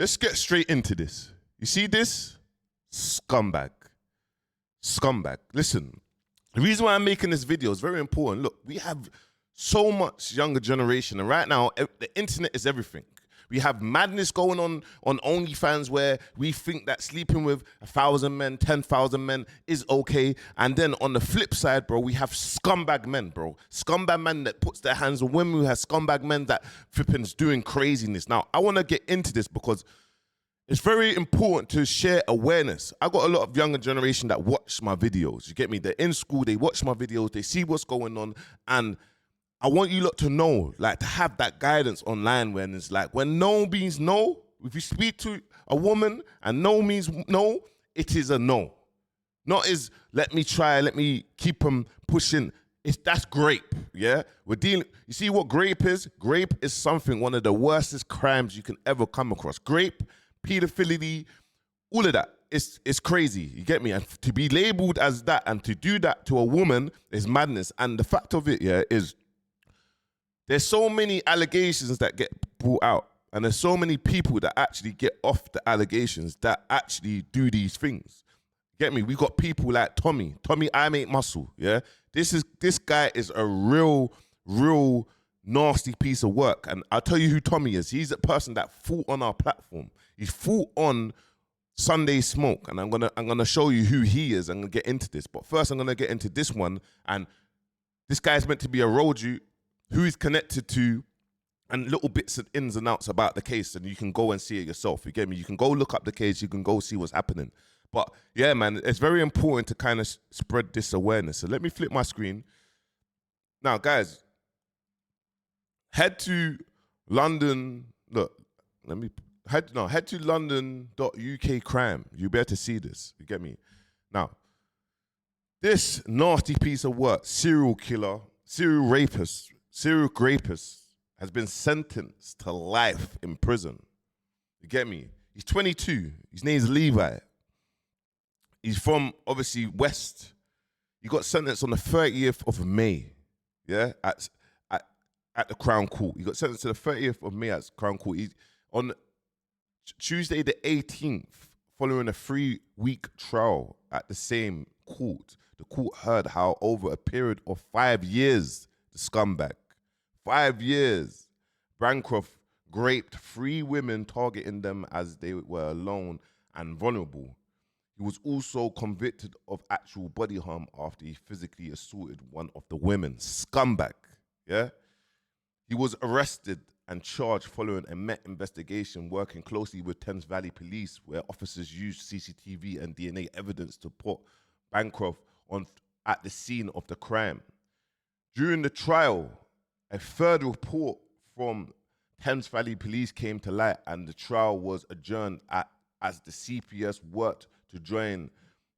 let's get straight into this. You see this? Scumbag. Scumbag. Listen, the reason why I'm making this video is very important. Look, we have so much younger generation, and right now, the internet is everything. We have madness going on OnlyFans where we think that sleeping with 1,000 men, 10,000 men is okay. And then on the flip side, bro, we have scumbag men, bro. Scumbag men that puts their hands on women. We have scumbag men that flipping's doing craziness. Now, I want to get into this because it's very important to share awareness. I got a lot of younger generation that watch my videos. You get me? They're in school, they watch my videos, they see what's going on, and I want you lot to know, like, to have that guidance online when it's like, when no means no, if you speak to a woman and no means no, it is a no. Not is, let me try, let me keep them pushing. That's grape, yeah? We're dealing, you see what grape is? Grape is something, one of the worstest crimes you can ever come across. Grape, pedophilia, all of that. It's crazy, you get me? And to be labeled as that and to do that to a woman is madness. And the fact of it, yeah, is there's so many allegations that get brought out, and there's so many people that actually get off the allegations that actually do these things. Get me? We got people like Tommy, I Make Muscle, yeah? This guy is a real nasty piece of work. And I'll tell you who Tommy is. He's a person that fought on our platform. He fought on Sunday Smoke, and I'm gonna show you who he is. I'm gonna get into this. But first I'm gonna get into this one, and this guy's meant to be a road you who he's connected to, and little bits and ins and outs about the case, and you can go and see it yourself. You get me? You can go look up the case, you can go see what's happening. But yeah, man, it's very important to kind of spread this awareness. So let me flip my screen. Now, guys, head to London. Look, head to london.uk crime. You'll be able to see this. You get me? Now, this nasty piece of work, serial killer, serial rapist has been sentenced to life in prison. You get me? He's 22. His name's Levi. He's from, obviously, West. He got sentenced on the 30th of May, yeah, at the Crown Court. He got sentenced to the 30th of May at Crown Court. On Tuesday the 18th, following a 3-week trial at the same court, the court heard how over a period of 5 years, the scumbag, 5 years, Bancroft raped 3 women, targeting them as they were alone and vulnerable. He was also convicted of actual body harm after he physically assaulted one of the women. Scumbag, yeah? He was arrested and charged following a Met investigation working closely with Thames Valley Police, where officers used CCTV and DNA evidence to put Bancroft at the scene of the crime. During the trial, a third report from Thames Valley Police came to light, and the trial was adjourned as the CPS worked to join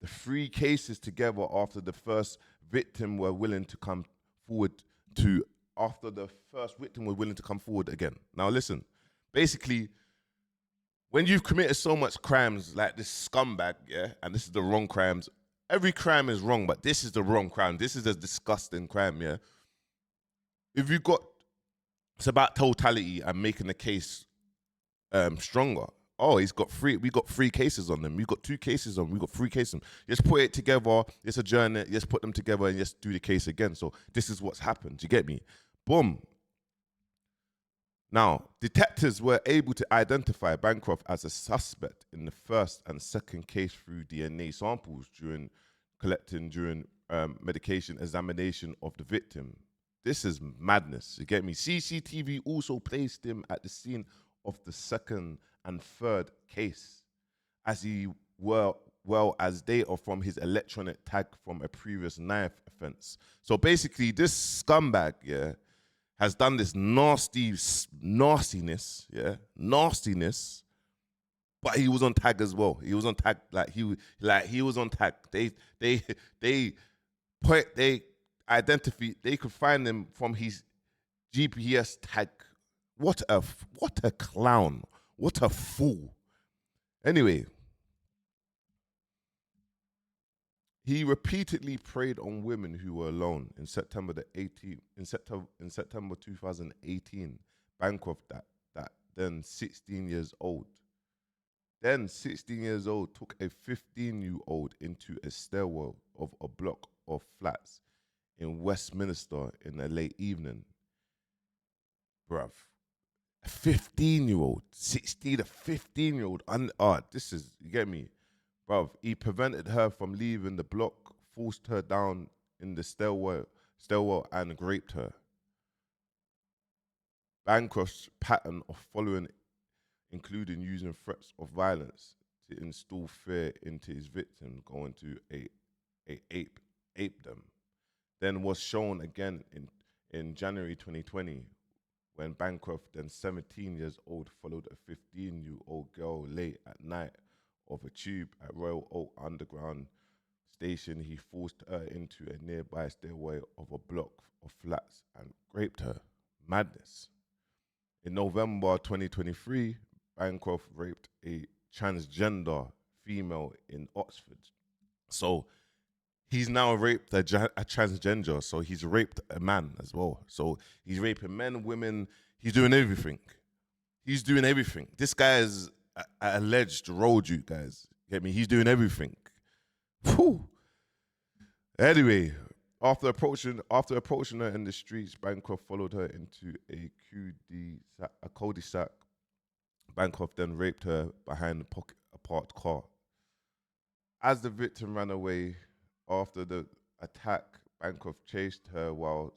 the 3 cases together after the first victim were willing to come forward again. Now listen, basically, when you've committed so much crimes like this scumbag, yeah, and this is the wrong crimes, every crime is wrong, but this is the wrong crime. This is a disgusting crime, yeah? It's about totality and making the case stronger. Oh, we got 3 cases on them. We got 2 cases on. We got 3 cases on. Let's put it together. Let's adjourn it. Let's put them together and let's do the case again. So this is what's happened. You get me? Boom. Now, detectives were able to identify Bancroft as a suspect in the first and second case through DNA samples during medication examination of the victim. This is madness. You get me? CCTV also placed him at the scene of the second and third case, as as data from his electronic tag from a previous knife offense. So basically, this scumbag, yeah, has done this nastiness, but he was on tag as well. He was on tag, he was on tag. They could find him from his GPS tag. What a clown. What a fool. Anyway, he repeatedly preyed on women who were alone. In September 2018, Bancroft, that then 16 years old, Then, 16 years old, took a 15-year-old into a stairwell of a block of flats in Westminster in the late evening. Bruv, a 15-year-old, 16, a 15-year-old. This is, you get me? Bruv, he prevented her from leaving the block, forced her down in the stairwell and raped her. Bancroft's pattern of following including using threats of violence to instill fear into his victims, going to ape them. Then was shown again in January 2020 when Bancroft, then 17 years old, followed a 15-year-old girl late at night of a tube at Royal Oak Underground Station. He forced her into a nearby stairway of a block of flats and raped her. Madness. In November 2023, Bancroft raped a transgender female in Oxford. So he's now raped a transgender, so he's raped a man as well. So he's raping men, women, he's doing everything. He's doing everything. This guy is an alleged road you guys. Get me? He's doing everything. Whew. Anyway, after approaching her in the streets, Bancroft followed her into a cul-de-sac. Bancroft then raped her behind a parked car. As the victim ran away after the attack, Bancroft chased her while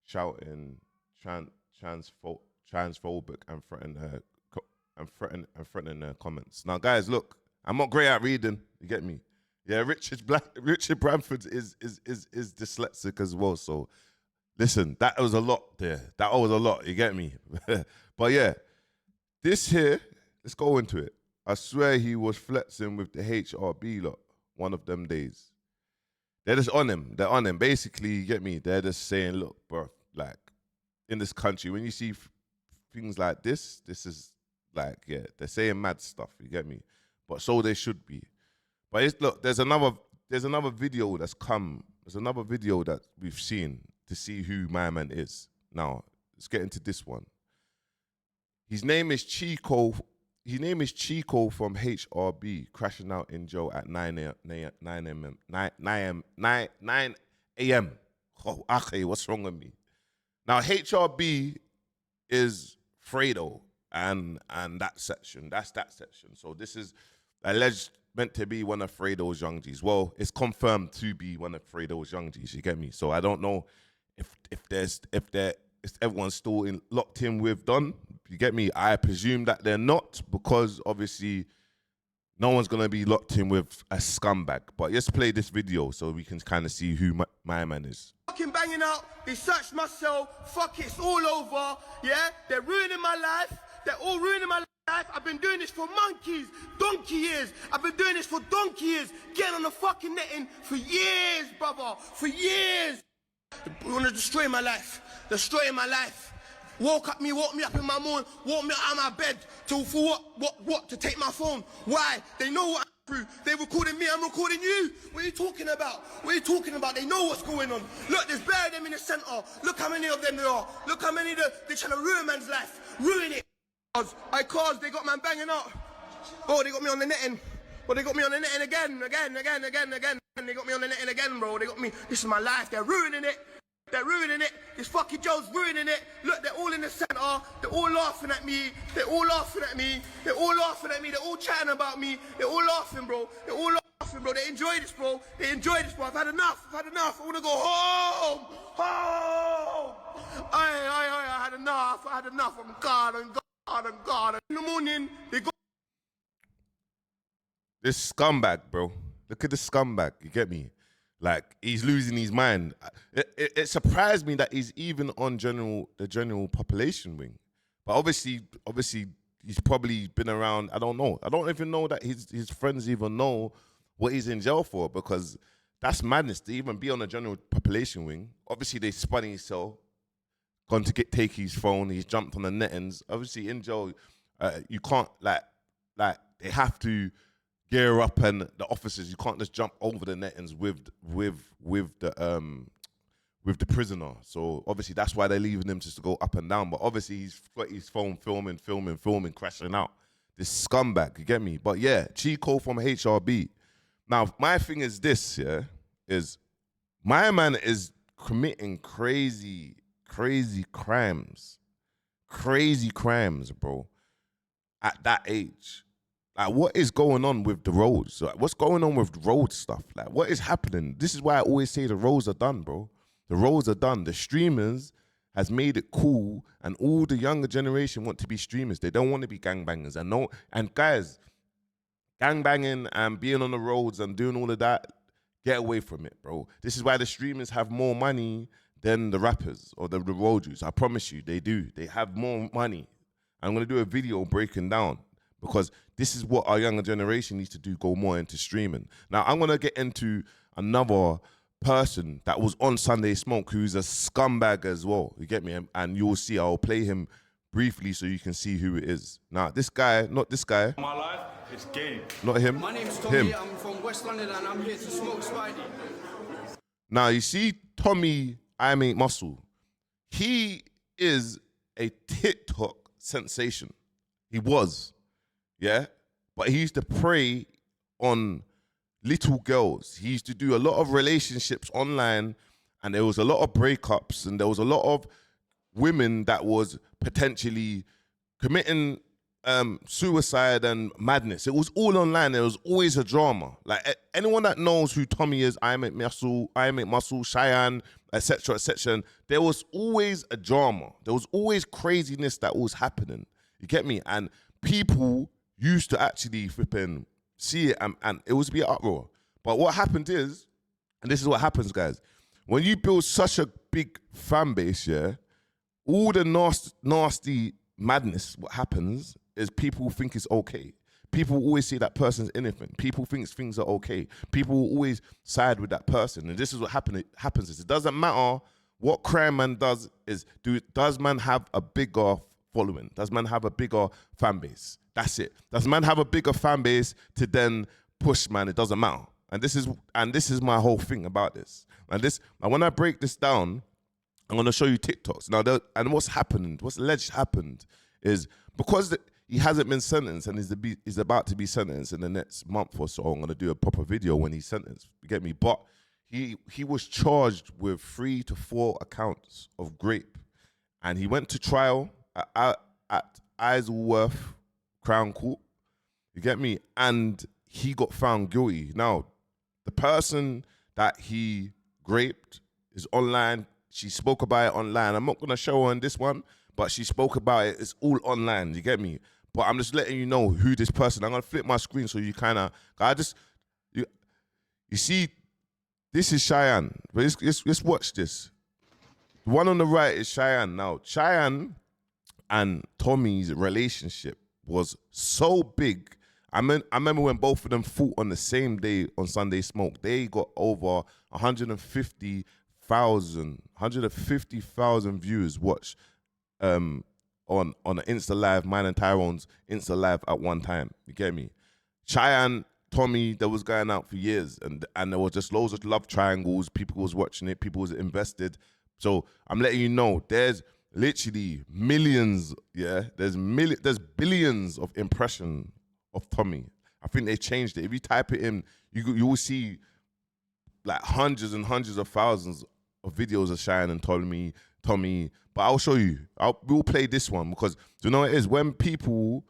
shouting transphobic and threatening her comments. Now, guys, look, I'm not great at reading. You get me? Yeah, Richard Bradford is dyslexic as well. So, listen, that was a lot there. That was a lot. You get me? But yeah. This here, let's go into it. I swear he was flexing with the HRB lot one of them days. They're just on him. They're on him. Basically, you get me? They're just saying, look, bro, like, in this country, when you see things like this is like, yeah, they're saying mad stuff, you get me? But so they should be. But look, there's another video that's come. There's another video that we've seen to see who my man is. Now, let's get into this one. His name is Chico. His name is Chico from HRB, crashing out in jail at 9 a.m. Oh, okay, what's wrong with me? Now, HRB is Fredo and that section. That's that section. So this is alleged meant to be one of Fredo's young G's. Well, it's confirmed to be one of Fredo's young G's. You get me? So I don't know if everyone's still locked in with Don. You get me? I presume that they're not, because obviously no one's gonna be locked in with a scumbag. But let's play this video so we can kind of see who my man is. Fucking banging out, they searched my cell, fuck it, it's all over, yeah? They're ruining my life, they're all ruining my life. I've been doing this for donkey years. I've been doing this for donkey years, getting on the fucking netting for years, brother, for years. They wanna destroy my life, destroying my life. Woke me up in my morning, woke me out of my bed for what? To take my phone. Why? They know what I'm through. They recording me, I'm recording you. What are you talking about? What are you talking about? They know what's going on. Look, there's bare of them in the centre. Look how many of them there are. Look how many they're trying to ruin man's life. Ruin it. Cause they got man banging out. Oh, they got me on the netting. Well, they got me on the netting again. And they got me on the netting again, bro. They got me. This is my life. They're ruining it. They're ruining it. This fucking Joe's ruining it. Look, they're all in the centre. They're all laughing at me. They're all laughing at me. They're all laughing at me. They're all chatting about me. They're all laughing, bro. They're all laughing, bro. They enjoy this, bro. They enjoy this, bro. I've had enough. I want to go home. Home. I had enough. I'm God. In the morning, they go. This scumbag, bro. Look at this scumbag. You get me? Like, he's losing his mind. It surprised me that he's even on the general population wing. But obviously, he's probably been around. I don't know. I don't even know that his friends even know what he's in jail for, because that's madness to even be on the general population wing. Obviously, they spun his cell, gone to take his phone. He's jumped on the nettings. Obviously, in jail, you can't like they have to gear up, and the officers, you can't just jump over the nettings with the prisoner. So obviously that's why they're leaving him just to go up and down. But obviously he's got his phone filming, crashing out. This scumbag, you get me? But yeah, Chico from HRB. Now, my thing is this, yeah, is my man is committing crazy crimes. Crazy crimes, bro. At that age. Like, what is going on with the roads? Like, what's going on with road stuff? Like, what is happening? This is why I always say the roads are done, bro. The roads are done. The streamers has made it cool, and all the younger generation want to be streamers. They don't want to be gangbangers. And guys, gangbanging and being on the roads and doing all of that, get away from it, bro. This is why the streamers have more money than the rappers or the road youths. I promise you, they do. They have more money. I'm gonna do a video breaking down, because this is what our younger generation needs to do, go more into streaming. Now, I'm going to get into another person that was on Sunday Smoke who's a scumbag as well. You get me? And you'll see, I'll play him briefly so you can see who it is. Now, this guy, not this guy. My life is gay. Not him. My name's Tommy, him. I'm from West London and I'm here to smoke Spidey. Now, you see Tommy, I Ain't Muscle. He is a TikTok sensation. He was. Yeah, but he used to prey on little girls. He used to do a lot of relationships online, and there was a lot of breakups, and there was a lot of women that was potentially committing suicide and madness. It was all online. There was always a drama. Like, anyone that knows who Tommy is, I Ain't Muscle, Cheyenne, etc., etc., there was always a drama. There was always craziness that was happening. You get me? And people used to actually flipping see it, and it was to be an uproar. But what happened is, and this is what happens, guys, when you build such a big fan base, yeah, all the nasty madness, what happens is people think it's okay. People always say that person's innocent. People think things are okay. People will always side with that person. And this is what happens is, it doesn't matter what crime man does, does man have a bigger following? Does man have a bigger fan base? That's it. Does man have a bigger fan base to then push, man? It doesn't matter. And this is my whole thing about this. And when I break this down, I'm gonna show you TikToks. Now, and what's alleged happened is, because he hasn't been sentenced and he's about to be sentenced in the next month or so. I'm gonna do a proper video when he's sentenced. You get me? But he was charged with 3 to 4 accounts of grape, and he went to trial at Isleworth Crown Court. You get me? And he got found guilty. Now, the person that he raped is online. She spoke about it online. I'm not gonna show her on this one, but she spoke about it. It's all online. You get me? But I'm just letting you know who this person. I'm gonna flip my screen so you kind of. You see, this is Cheyenne. But let's watch this. The one on the right is Cheyenne. Now, Cheyenne and Tommy's relationship was so big. I remember when both of them fought on the same day on Sunday Smoke. They got over 150,000 viewers watch on an Insta Live, mine and Tyrone's Insta Live at one time. You get me? Cheyenne, Tommy, that was going out for years, and there was just loads of love triangles. People was watching it. People was invested. So I'm letting you know, there's literally millions. Yeah, there's billions of impression of Tommy. I think they changed it. If you type it in, you will see like hundreds and hundreds of thousands of videos of Cheyenne and Tommy. But I'll show you. We'll play this one, because do you know what it is? When people,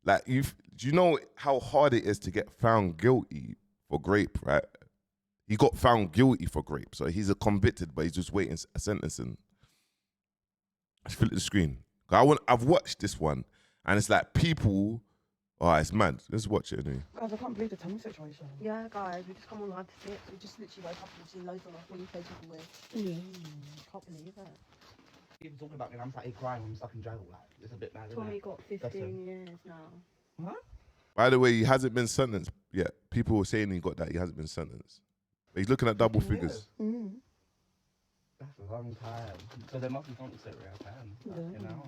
like, do you know how hard it is to get found guilty for grape, right? He got found guilty for grape. So he's a convicted, but he's just waiting a sentencing. Let's fill the screen. I've watched this one, and it's like people, oh, it's mad. Let's watch it anyway. Guys, I can't believe the Tommy situation. Yeah, guys, we just come on live to see it. We just literally woke up and seen loads of our fully played people with. Can't believe it. People talking about me and I'm sat here crying when I'm stuck in jail. Like, it's a bit mad, isn't Tommy it? got 15 years now. What? By the way, he hasn't been sentenced yet. People were saying he got that. He hasn't been sentenced. But he's looking at double figures. That's a long time. So there must be something to around time. Yeah. You know.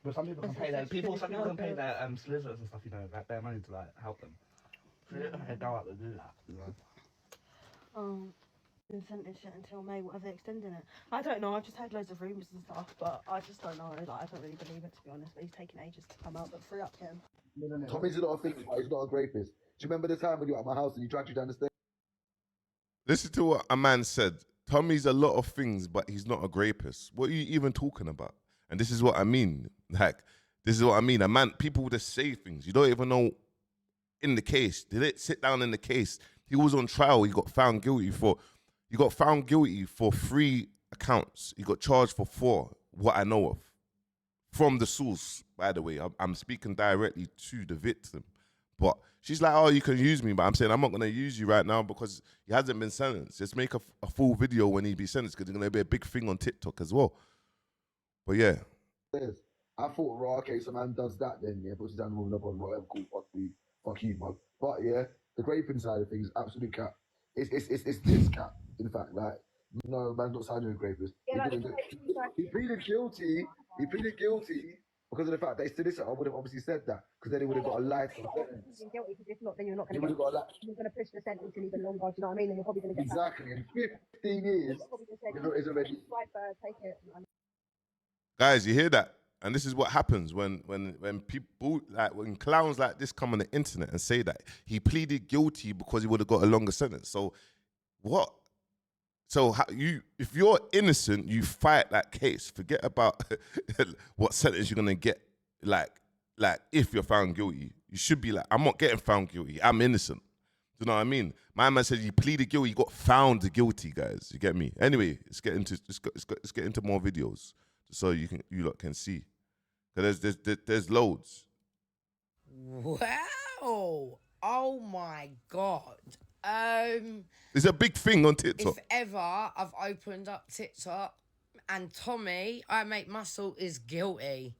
But some people can pay their some people can pay their solicitors and stuff, you know, like their money to like help them. So they don't go out to do that, you know. Been sentenced yet until May. What, are they extending it? I don't know. I've just had loads of rumours and stuff, but I just don't know. Like, I don't really believe it, to be honest. But he's taking ages to come out. But free up him. Tommy's a lot of things, but he's not a rapist. Do you remember the time when you were at my house and he dragged you down the stairs? Listen to what a man said. Tommy's a lot of things, but he's not a rapist. What are you even talking about? And this is what I mean. Like, this is what I mean. A man, people just say things. You don't even know in the case. Did it sit down in the case? He was on trial. He got found guilty for 3 accounts. He got charged for 4, what I know of. From the source, by the way. I'm speaking directly to the victim. But she's like, oh, you can use me. But I'm saying I'm not going to use you right now because he hasn't been sentenced. Just make a full video when he be sentenced because it's going to be a big thing on TikTok as well. But yeah. I thought, right, okay, so man does that then, yeah, puts it down the woman up on whatever, cool, fuck you, man. But yeah, the raping side of things, absolute cap. It's this cap, in fact, like, no, man's not signing a rapist. He pleaded guilty. He pleaded guilty because of the fact that his solicitor would have obviously said that because then he would have got a life sentence. Guilty, because if not, then you're not He going would have got a life. You're going to push the sentence in even longer. Do you know what I mean? And you're probably going to get Exactly. And 15 years is already. take it. Guys, you hear that? And this is what happens when people, like, when clowns like this come on the internet and say that he pleaded guilty because he would have got a longer sentence. So what? So if you're innocent, you fight that case. Forget about what sentence you're gonna get. Like if you're found guilty, you should be like, I'm not getting found guilty. I'm innocent. Do you know what I mean? My man said he pleaded guilty. He got found guilty, guys. You get me? Anyway, let's get into more videos so you lot can see. There's loads. Wow! Oh my god! It's a big thing on TikTok. If ever I've opened up TikTok and Tommy, I Make Muscle, is guilty.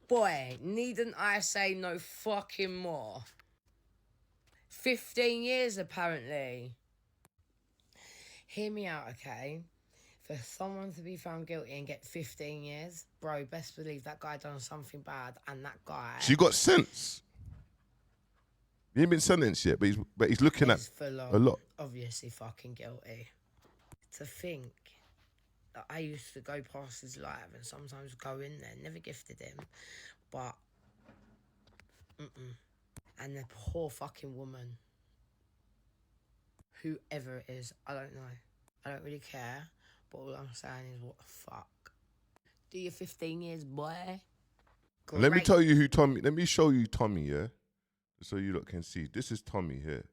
Boy, needn't I say no fucking more? 15 years apparently. Hear me out, okay? For someone to be found guilty and get 15 years, bro, best believe that guy done something bad, and that guy... She got sentenced. He ain't been sentenced yet, but he's looking at a lot. Obviously fucking guilty. To think that I used to go past his live and sometimes go in there, never gifted him, but... And the poor fucking woman. Whoever it is, I don't know. I don't really care. But all I'm saying is, what the fuck? Do your 15 years, boy. Great. Let me tell you who Tommy... Let me show you Tommy, yeah? So you lot can see. This is Tommy here.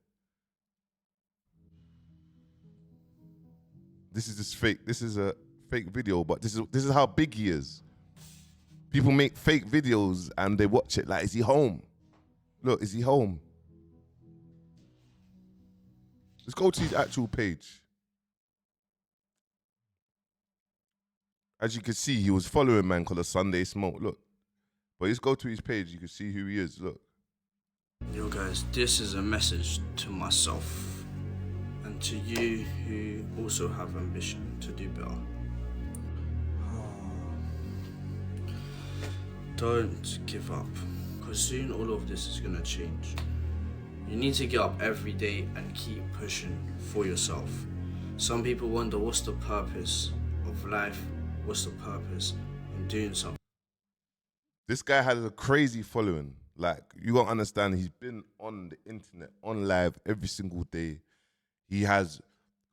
This is fake. This is a fake video, but this is how big he is. People make fake videos and they watch it like, is he home? Look, is he home? Let's go to his actual page. As you can see, he was following a man called a Sunday Smoke. Look. But let's go to his page. You can see who he is. Look. Yo guys, this is a message to myself and to you who also have ambition to do better. Don't give up, because soon all of this is going to change. You need to get up every day and keep pushing for yourself. Some people wonder, what's the purpose of life? What's the purpose in doing something? This guy has a crazy following. Like, you gotta understand, he's been on the internet, on live every single day. He has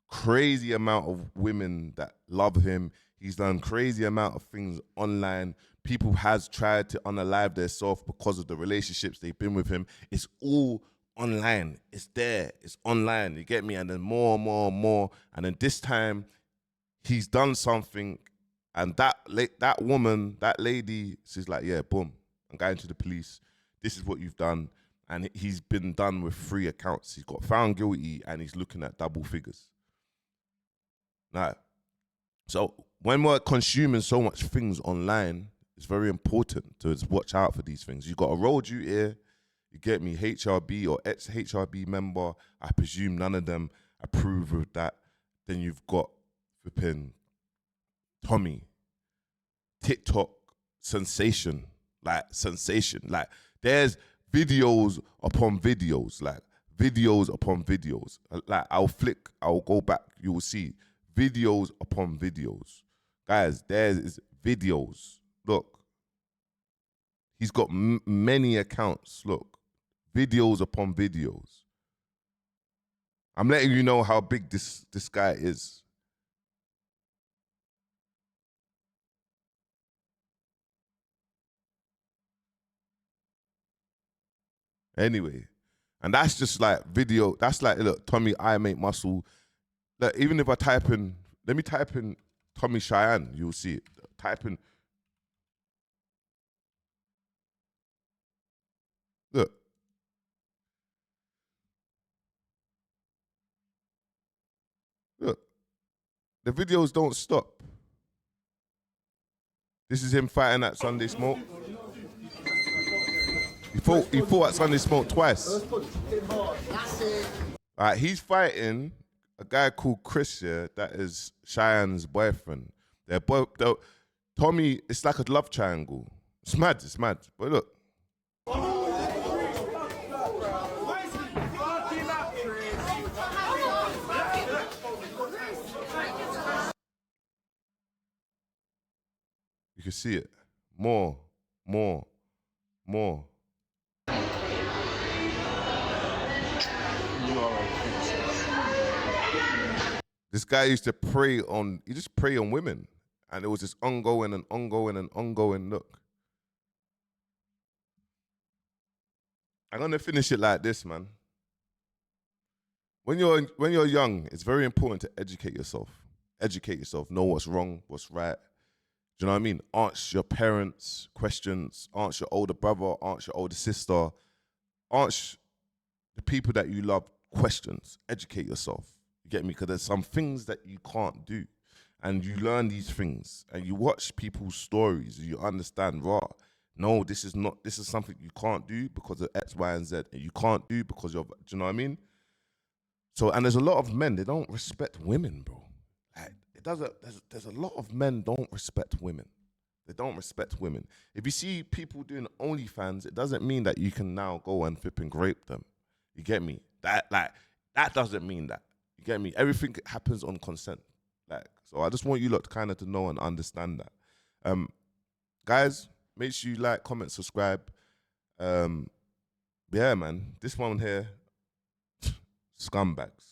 crazy amount of women that love him. He's done crazy amount of things online. People has tried to unalive themselves because of the relationships they've been with him. It's all online. It's there. It's online. You get me? And then more and more and more. And then this time, he's done something. And that woman, that lady, she's like, yeah, boom, I'm going to the police. This is what you've done. And he's been done with 3 accounts. He's got found guilty and he's looking at double figures. Now, so when we're consuming so much things online, it's very important to just watch out for these things. You've got a road duty here, you get me, HRB or ex-HRB member. I presume none of them approve of that. Then you've got flipping Tommy, TikTok sensation. Like there's videos upon videos, like videos upon videos. Like I'll go back, you will see videos upon videos. Guys, there's videos. Look, He's got many accounts. Look, videos upon videos. I'm letting you know how big this guy is. Anyway, and that's just like video. That's like, look, Tommy, I make muscle. Like, even if I type in, let me type in Tommy Cheyenne, you'll see it. Type in, look. Look, the videos don't stop. This is him fighting at Sunday Smoke. He fought at Sunday Smoke twice. Alright, he's fighting a guy called Chris here, that is Cheyenne's boyfriend. Tommy, it's like a love triangle. It's mad. But look. You can see it. More. This guy used to prey on women. And it was this ongoing look. I'm gonna finish it like this, man. When you're young, it's very important to educate yourself. Educate yourself, know what's wrong, what's right. Do you know what I mean? Ask your parents questions, ask your older brother, ask your older sister, ask the people that you love questions. Educate yourself. You get me? Because there's some things that you can't do. And you learn these things and you watch people's stories and you understand, no, this is something you can't do because of X, Y, and Z. And you can't do because of, do you know what I mean? So, and there's a lot of men, they don't respect women, bro. Like, there's a lot of men don't respect women. They don't respect women. If you see people doing OnlyFans, it doesn't mean that you can now go and flip and grape them. You get me? That doesn't mean that. You get me? Everything happens on consent. So I just want you lot kind of to know and understand that. Guys, make sure you like, comment, subscribe. Yeah, man. This one here, scumbags.